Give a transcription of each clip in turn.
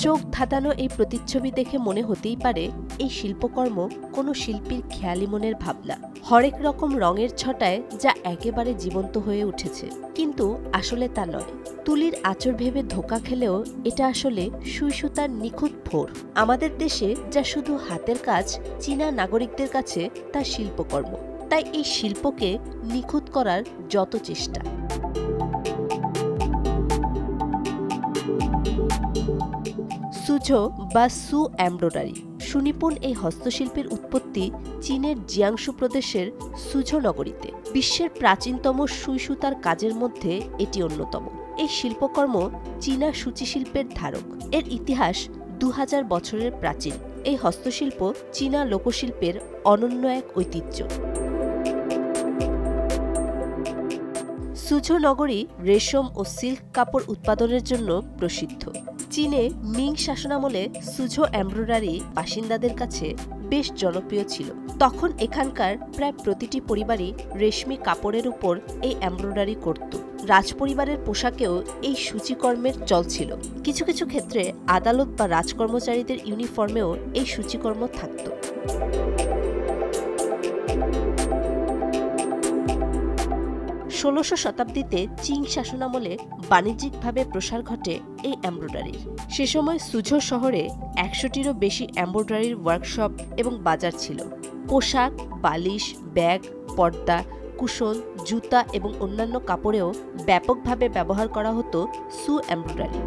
চোখ ধাঁধানো এই প্রতিচ্ছবি দেখে মনে হতেই পারে এই শিল্পকর্ম কোনো শিল্পীর খেয়ালি মনের ভাবনা, হরেক রকম রঙের ছটায় যা একেবারে জীবন্ত হয়ে উঠেছে। কিন্তু আসলে তা নয়। তুলির আঁচড় ভেবে ধোঁকা খেলেও এটা আসলে সুই সুতার নিখুঁত ফোর। আমাদের দেশে যা শুধু হাতের কাজ, চীনা নাগরিকদের কাছে তা শিল্পকর্ম। তাই এই শিল্পকে নিখুঁত করার যত চেষ্টা। সুঝো বা সু এমব্রয়ডারি সুনিপুণ এই হস্তশিল্পের উৎপত্তি চীনের জিয়াংশু প্রদেশের সুঝো নগরীতে। বিশ্বের প্রাচীনতম সুই সুতার কাজের মধ্যে এটি অন্যতম। এই শিল্পকর্ম চীনা সূচিশিল্পের ধারক। এর ইতিহাস 2000 বছরের প্রাচীন। এই হস্তশিল্প চীনা লোকশিল্পের অনন্য এক ঐতিহ্য। সুঝো নগরী রেশম ও সিল্ক কাপড় উৎপাদনের জন্য প্রসিদ্ধ। চীনে মিং শাসনামলে সুঝো এমব্রয়ডারি বাসিন্দাদের কাছে বেশ জনপ্রিয় ছিল। তখন এখানকার প্রায় প্রতিটি পরিবারই রেশমি কাপড়ের উপর এই এমব্রয়ডারি করত। রাজপরিবারের পোশাকেও এই সূচিকর্মের চল ছিল। কিছু কিছু ক্ষেত্রে আদালত বা রাজকর্মচারীদের ইউনিফর্মেও এই সূচিকর্ম থাকত। 16শো শতাব্দীতে চিং শাসনামলে বাণিজ্যিকভাবে প্রসার ঘটে এই এমব্রয়ডারির। সে সময় সুঝো শহরে 100টিরও বেশি এমব্রয়ডারির ওয়ার্কশপ এবং বাজার ছিল। পোশাক, বালিশ, ব্যাগ, পর্দা, কুশন, জুতা এবং অন্যান্য কাপড়েও ব্যাপকভাবে ব্যবহার করা হতো সু এমব্রয়ডারি।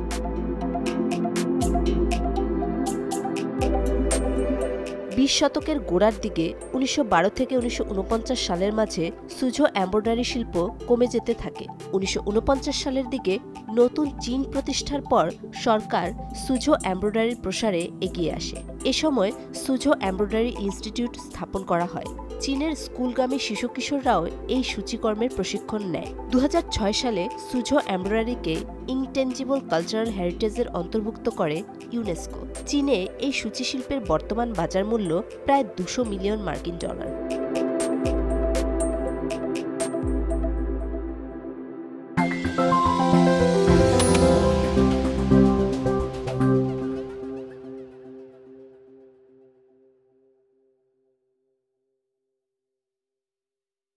20 শতকের গোড়ার দিকে 1912 থেকে 1949 সালের মাঝে সুঝো এমব্রয়ডারি শিল্প কমে যেতে থাকে। 1949 সালের দিকে নতুন চীন প্রতিষ্ঠার পর সরকার সুঝো এমব্রয়ডারির প্রসারে এগিয়ে আসে। এ সময় সুঝো এমব্রয়ডারি ইনস্টিটিউট স্থাপন করা হয়। চীনের স্কুলগামী শিশু কিশোররাও এই সূচিকর্মের প্রশিক্ষণ নেয়। 2006 সালে সুঝো এমব্রয়ডারিকে ইনটেনজিবল কালচারাল হেরিটেজের অন্তর্ভুক্ত করে ইউনেস্কো। চীনে এই সূচিশিল্পের বর্তমান বাজার মূল্য প্রায় $200 মিলিয়ন।